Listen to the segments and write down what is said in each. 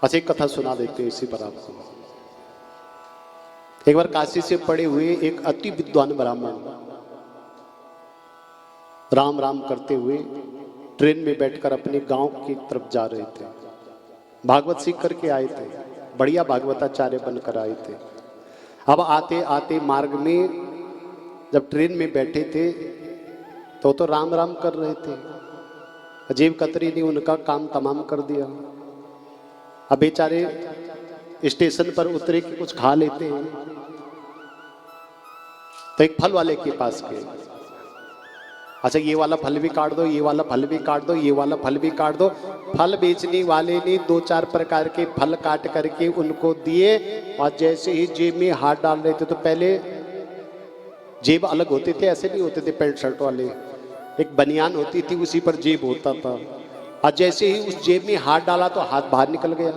अच्छा एक कथा सुना देते हैं इसी पर आपको। एक बार काशी से पड़े हुए एक अति विद्वान ब्राह्मण राम राम करते हुए ट्रेन में बैठकर अपने गांव की तरफ जा रहे थे। भागवत सीख करके आए थे, बढ़िया भागवताचार्य बनकर आए थे। अब आते आते मार्ग में जब ट्रेन में बैठे थे तो राम राम कर रहे थे। अजीब कतरी ने उनका काम तमाम कर दिया। अब बेचारे स्टेशन पर उतरे कि कुछ खा लेते हैं, तो एक फल वाले के पास गए। अच्छा ये वाला फल भी काट दो, ये वाला फल भी काट दो, ये वाला फल भी काट दो। फल बेचने वाले ने 2-4 प्रकार के फल काट करके उनको दिए और जैसे ही जेब में हाथ डाल रहे थे तो पहले जेब अलग होते थे, ऐसे नहीं होते थे पैंट शर्ट वाले, एक बनियान होती थी उसी पर जेब होता था। और जैसे ही उस जेब में हाथ डाला तो हाथ बाहर निकल गया।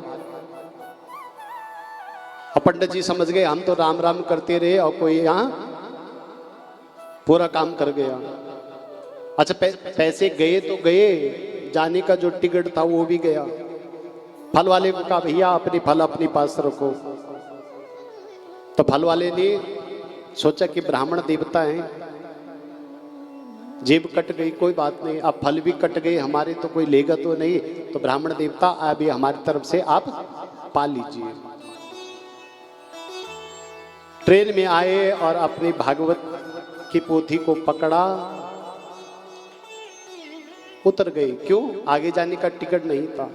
और पंडित जी समझ गए हम तो राम राम करते रहे और कोई यहाँ पूरा काम कर गया। अच्छा पैसे गए तो गए, जाने का जो टिकट था वो भी गया। फल वाले को कहा भैया अपने फल अपने पास रखो। तो फल वाले ने सोचा कि ब्राह्मण देवता हैं, जेब कट गई कोई बात नहीं, अब फल भी कट गए हमारे तो कोई लेगा तो नहीं, तो ब्राह्मण देवता अभी हमारी तरफ से आप पा लीजिए। ट्रेन में आए और अपनी भागवत की पोथी को पकड़ा, उतर गए। क्यों? आगे जाने का टिकट नहीं था।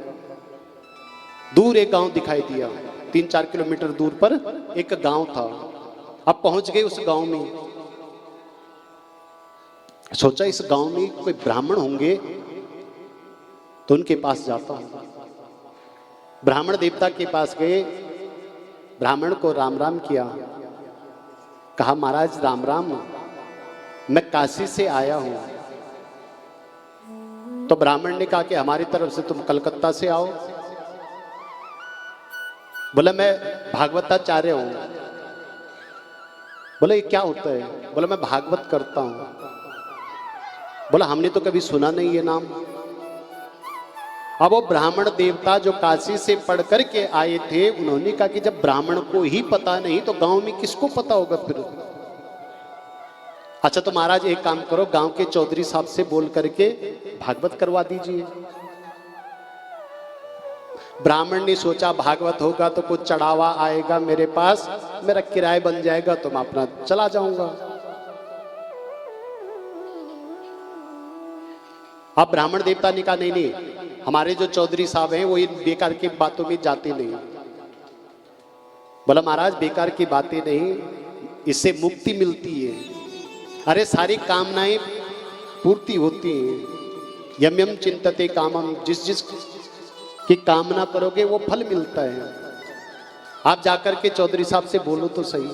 दूर एक गांव दिखाई दिया, 3-4 किलोमीटर दूर पर एक गांव था। अब पहुंच गए उस गांव में। सोचा इस गांव में कोई ब्राह्मण होंगे तो उनके पास जाता हूं। ब्राह्मण देवता के पास गए, ब्राह्मण को राम राम किया, कहा महाराज राम राम, मैं काशी से आया हूं। तो ब्राह्मण ने कहा कि हमारी तरफ से तुम कलकत्ता से आओ। बोला मैं भागवताचार्य हूं। बोला ये क्या होता है? बोला मैं भागवत करता हूं। बोला हमने तो कभी सुना नहीं ये नाम। अब वो ब्राह्मण देवता जो काशी से पढ़ करके आए थे, उन्होंने कहा कि जब ब्राह्मण को ही पता नहीं तो गांव में किसको पता होगा फिर? अच्छा तो महाराज एक काम करो, गांव के चौधरी साहब से बोल करके भागवत करवा दीजिए। ब्राह्मण ने सोचा भागवत होगा तो कुछ चढ़ावा आएगा मेरे पास, मेरा किराया बन जाएगा तो मैं अपना चला जाऊंगा। अब ब्राह्मण देवता ने कहा नहीं नहीं, हमारे जो चौधरी साहब हैं वो इन बेकार की बातों में जाते नहीं। बोला महाराज बेकार की बातें नहीं, इससे मुक्ति मिलती है। अरे सारी कामनाएं पूर्ति होती हैं। यम यम चिंतते कामम, जिस जिस की कामना करोगे वो फल मिलता है। आप जाकर के चौधरी साहब से बोलो तो सही।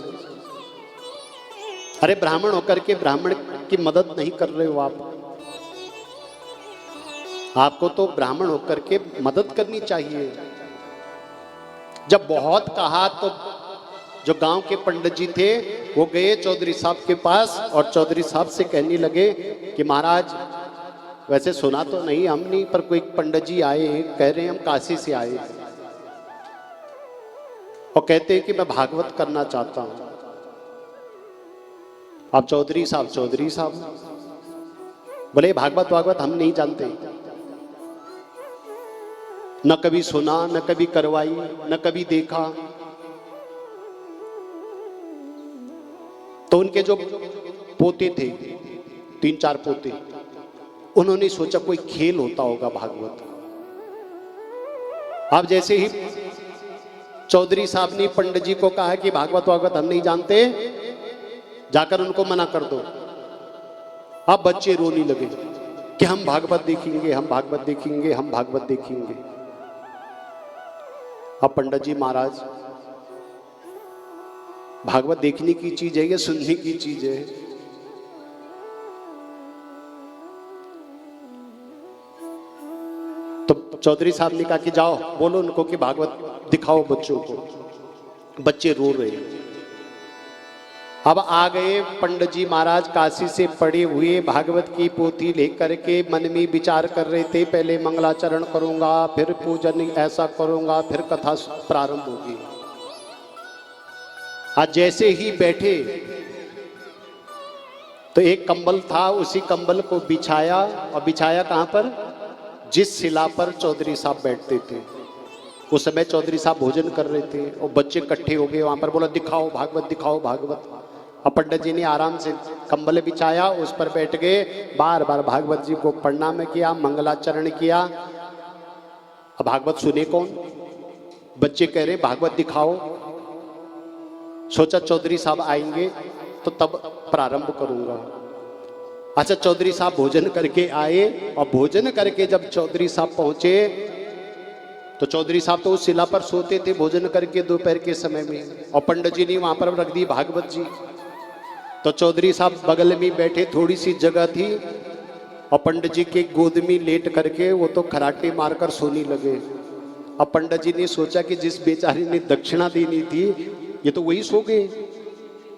अरे ब्राह्मण होकर के ब्राह्मण की मदद नहीं कर रहे हो आप। आपको तो ब्राह्मण होकर के मदद करनी चाहिए। जब बहुत कहा तो जो गांव के पंडित जी थे वो गए चौधरी साहब के पास और चौधरी साहब से कहने लगे कि महाराज वैसे सुना तो नहीं हमने, पर कोई पंडित जी आए हैं, कह रहे हैं हम काशी से आए हैं और कहते हैं कि मैं भागवत करना चाहता हूं। आप चौधरी साहब बोले भागवत हम नहीं जानते, न कभी सुना, न कभी करवाई, न कभी देखा। तो उनके जो पोते थे, 3-4 पोते, उन्होंने सोचा कोई खेल होता होगा भागवत। अब जैसे ही चौधरी साहब ने पंडित जी को कहा कि भागवत हम नहीं जानते, जाकर उनको मना कर दो। अब बच्चे रोने लगे कि हम भागवत देखेंगे, हम भागवत देखेंगे, हम भागवत देखेंगे। अब पंडित जी महाराज भागवत देखने की चीज है या सुनने की चीज है? तो चौधरी साहब ने कहा कि जाओ बोलो उनको कि भागवत दिखाओ बच्चों को। बच्चे रो रहे हैं। अब आ गए पंडित जी महाराज काशी से पढ़े हुए भागवत की पोथी लेकर के मन में विचार कर रहे थे, पहले मंगलाचरण करूंगा, फिर पूजन ऐसा करूंगा, फिर कथा प्रारंभ होगी। आज जैसे ही बैठे तो एक कंबल था, उसी कंबल को बिछाया, और बिछाया कहां पर? जिस शिला पर चौधरी साहब बैठते थे। उस समय चौधरी साहब भोजन कर रहे थे और बच्चे इकट्ठे हो गए वहां पर, बोला दिखाओ भागवत, दिखाओ भागवत। और पंडित जी ने आराम से कंबल बिछाया, उस पर बैठ गए, बार बार भागवत जी को प्रणाम किया, मंगलाचरण किया। अब भागवत सुने कौन? बच्चे कह रहे भागवत दिखाओ। सोचा चौधरी साहब आएंगे तो तब प्रारंभ करूंगा। अच्छा, चौधरी साहब भोजन करके आए, और भोजन करके जब चौधरी साहब पहुंचे तो चौधरी साहब तो उस शिला पर सोते थे भोजन करके दोपहर के समय में, और पंडित जी ने वहां पर रख दी भागवत जी। तो चौधरी साहब बगल में बैठे, थोड़ी सी जगह थी, और पंडित जी के गोद में लेट करके वो तो खराटे मारकर सोने लगे। अब पंडित जी ने सोचा कि जिस बेचारी ने दक्षिणा देनी थी ये तो वही सो गए,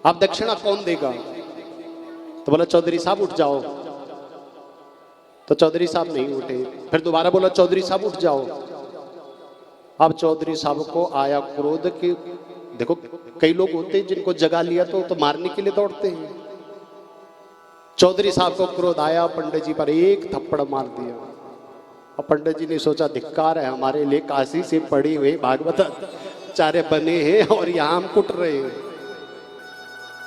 अब दक्षिणा कौन देगा? तो बोला चौधरी साहब उठ जाओ। तो चौधरी साहब नहीं उठे। फिर दोबारा बोला चौधरी साहब उठ जाओ। अब चौधरी साहब को आया क्रोध कि देखो, कई लोग होते हैं जिनको जगा लिया तो मारने के लिए दौड़ते हैं। चौधरी साहब को क्रोध आया, पंडित जी पर एक थप्पड़ मार दिया। और पंडित जी ने सोचा धिक्कार है, हमारे लिए काशी से पढ़े हुए भागवताचार्य बने हैं और यहाँ हम कुट रहे हैं।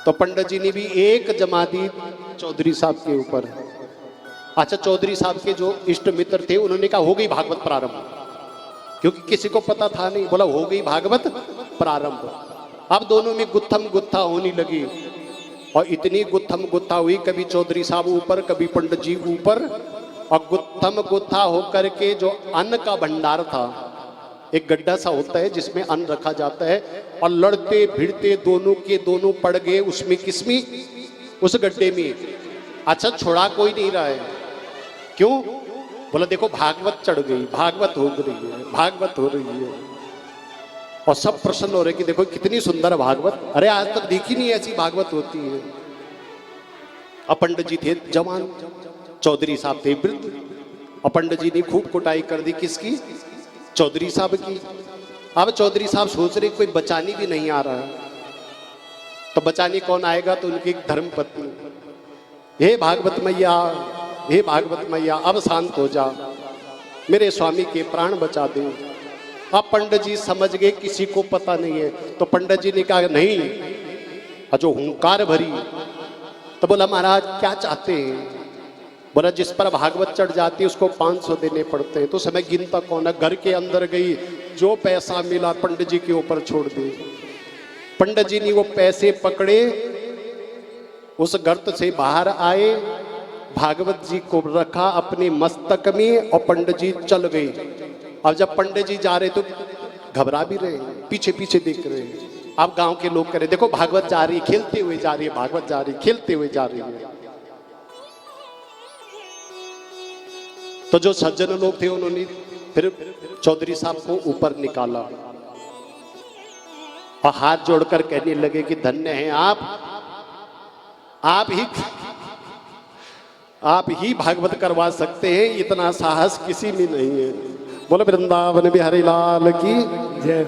तो पंडित जी ने भी एक जमा दी चौधरी साहब के ऊपर। अच्छा, चौधरी साहब के जो इष्ट मित्र थे उन्होंने कहा हो गई भागवत प्रारंभ, क्योंकि किसी को पता था नहीं। बोला हो गई भागवत प्रारंभ। अब दोनों में गुत्थम गुत्था होने लगी, और इतनी गुत्थम गुत्था हुई, कभी चौधरी साहब ऊपर, कभी पंडित जी ऊपर, और गुत्थम गुत्था होकर के जो अन्न का भंडार था, एक गड्ढा सा होता है जिसमें अन्न रखा जाता है, और लड़ते भिड़ते दोनों के दोनों पड़ गए उसमें, किसमें? उस गड्ढे में। अच्छा, छोड़ा कोई नहीं रहा है। क्यों? बोला देखो भागवत चढ़ गई, भागवत हो रही है, भागवत हो रही है। और सब प्रसन्न हो रहे कि देखो कितनी सुंदर भागवत, अरे आज तक देखी नहीं ऐसी भागवत होती है। अब पंडित जी थे जवान, चौधरी साहब थे वृद्ध, और पंडित जी ने खूब कुटाई कर दी, किसकी? चौधरी साहब की। अब चौधरी साहब सोच रहे कोई बचाने भी नहीं आ रहा है, तो बचाने कौन आएगा? तो उनकी धर्म पत्नी, हे भागवत मैया, हे भागवत मैया, अब शांत हो जा, मेरे स्वामी के प्राण बचा दे। अब पंडित जी समझ गए किसी को पता नहीं है, तो पंडित जी ने कहा नहीं, जो हुंकार भरी। तो बोला महाराज क्या चाहते हैं? बोला जिस पर भागवत चढ़ जाती है उसको 500 देने पड़ते हैं। तो समय गिनता कौन है, घर के अंदर गई, जो पैसा मिला पंडित जी के ऊपर छोड़ दी। पंडित जी ने वो पैसे पकड़े, उस गर्त से बाहर आए, भागवत जी को रखा अपने मस्तक में, और पंडित जी चल गए। अब जब पंडित जी जा रहे तो घबरा भी रहे, पीछे पीछे देख रहे हैं। अब गांव के लोग कह रहे देखो भागवत जा रही, खेलते हुए जा रही है, भागवत जा रही, खेलते हुए जा रही है। तो जो सज्जन लोग थे उन्होंने फिर चौधरी साहब को ऊपर निकाला और हाथ जोड़कर कहने लगे कि धन्य हैं आप ही भागवत करवा सकते हैं, इतना साहस किसी में नहीं है। बोले वृंदावन बिहारी लाल की जय।